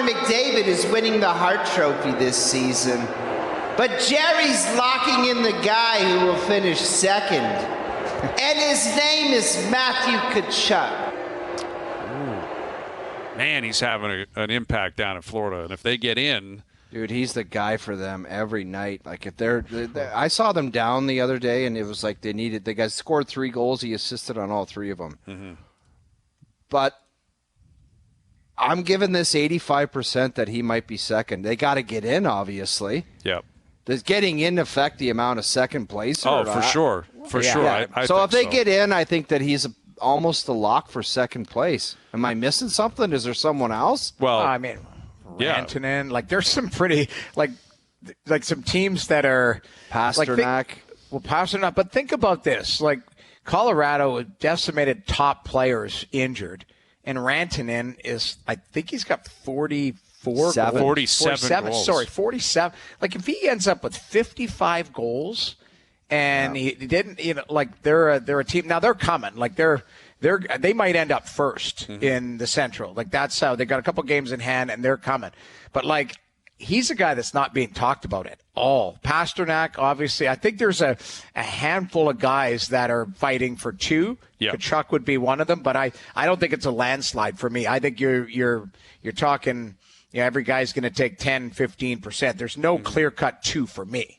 McDavid is winning the Hart Trophy this season, but Gerry's locking in the guy who will finish second, and his name is Matthew Tkachuk. Man, he's having an impact down in Florida, and if they get in... Dude, he's the guy for them every night. Like if they're I saw them down the other day, and it was like the guy scored 3 goals. He assisted on all 3 of them. Mm-hmm. But I'm giving this 85% that he might be second. They got to get in, obviously. Yep. Does getting in affect the amount of second place? Oh, for sure. For sure. Yeah. I so think if they get in, I think that he's almost a lock for second place. Am I missing something? Is there someone else? Well, I mean, Rantanen. Like, there's some pretty, like some teams that are Pasternak. Pasternak. But think about this. Like, Colorado decimated top players injured, and Rantanen is, I think he's got 47 goals. Sorry, 47. Like, if he ends up with 55 goals, and he didn't, like they're a team. Now they're coming. Like they might end up first in the Central. Like that's how they got a couple games in hand, and they're coming. But like he's a guy that's not being talked about at all. Pasternak, obviously, I think there's a handful of guys that are fighting for 2. Yep. Tkachuk would be one of them, but I don't think it's a landslide for me. I think you're talking. Every guy's going to take 10, 15%. There's no clear-cut 2 for me.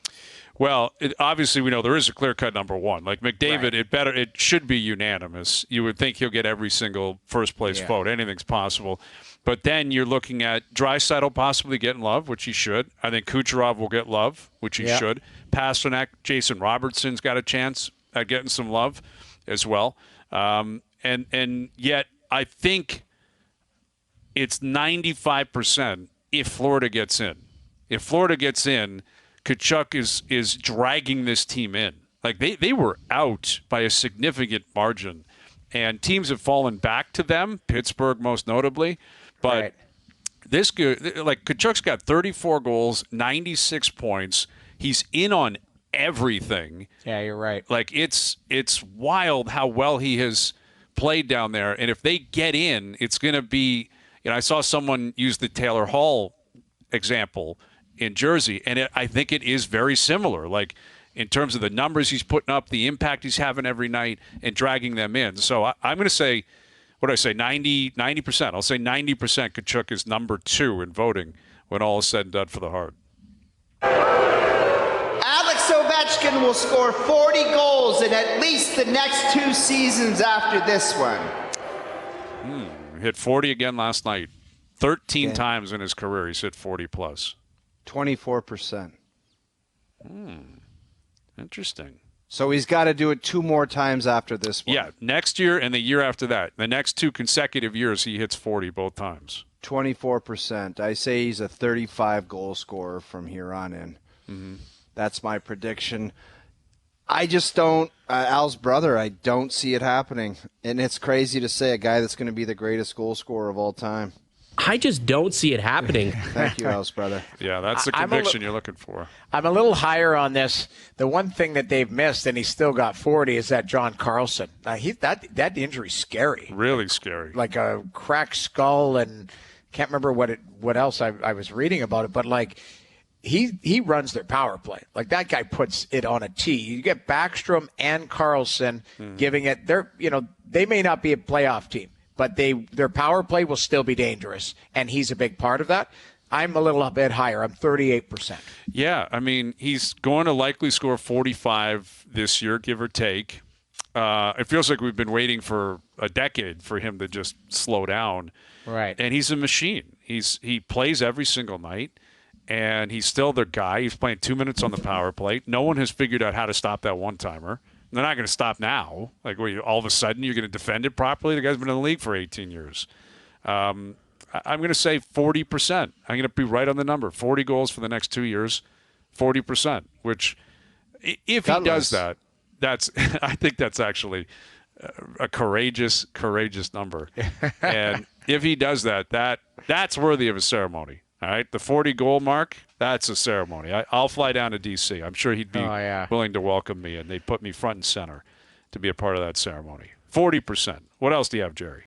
Well, obviously we know there is a clear-cut number 1. Like McDavid, it should be unanimous. You would think he'll get every single first-place vote. Anything's possible. But then you're looking at Draisaitl possibly getting love, which he should. I think Kucherov will get love, which he should. Pasternak, Jason Robertson's got a chance at getting some love as well. And yet I think it's 95% if Florida gets in. If Florida gets in, Tkachuk is dragging this team in. Like they were out by a significant margin, and teams have fallen back to them, Pittsburgh most notably. But this like Tkachuk's got 34 goals, 96 points. He's in on everything. Yeah, you're right. Like it's wild how well he has played down there. And if they get in, it's going to be. I saw someone use the Taylor Hall example in Jersey, and I think it is very similar. Like in terms of the numbers he's putting up, the impact he's having every night, and dragging them in. So I'm going to say, what do I say, 90%? I'll say 90% Tkachuk is number 2 in voting when all is said and done for the Hart. Alex Ovechkin will score 40 goals in at least the next 2 seasons after this one. Hit 40 again last night. 13 times in his career he's hit 40+. 24%. Interesting. So he's got to do it 2 more times after this one. Yeah, next year and the year after that. The next 2 consecutive years he hits 40 both times. 24%. I say he's a 35-goal scorer from here on in. That's my prediction. I just don't, Al's brother, I don't see it happening. And it's crazy to say a guy that's going to be the greatest goal scorer of all time. I just don't see it happening. Thank you, Al's brother. Yeah, that's the conviction you're looking for. I'm a little higher on this. The one thing that they've missed, and he's still got 40, is that John Carlson. That injury's scary. Really scary. Like a cracked skull, and can't remember what else I was reading about it, but like he runs their power play. Like that guy puts it on a tee. You get Backstrom and Carlson giving it. They may not be a playoff team, but their power play will still be dangerous, and he's a big part of that. I'm a little bit higher. I'm 38%. Yeah, I mean, he's going to likely score 45 this year, give or take. It feels like we've been waiting for a decade for him to just slow down. Right. And he's a machine. He plays every single night, and he's still their guy. He's playing 2 minutes on the power play. No one has figured out how to stop that one-timer. They're not going to stop now. Like, all of a sudden you're going to defend it properly? The guy's been in the league for 18 years. I'm going to say 40%. I'm going to be right on the number. 40 goals for the next 2 years, 40%, which if he does that, I think that's actually a courageous number. And if he does that's worthy of a ceremony. All right, the 40-goal mark, that's a ceremony. I'll fly down to D.C. I'm sure he'd be willing to welcome me, and they'd put me front and center to be a part of that ceremony. 40%. What else do you have, Gerry?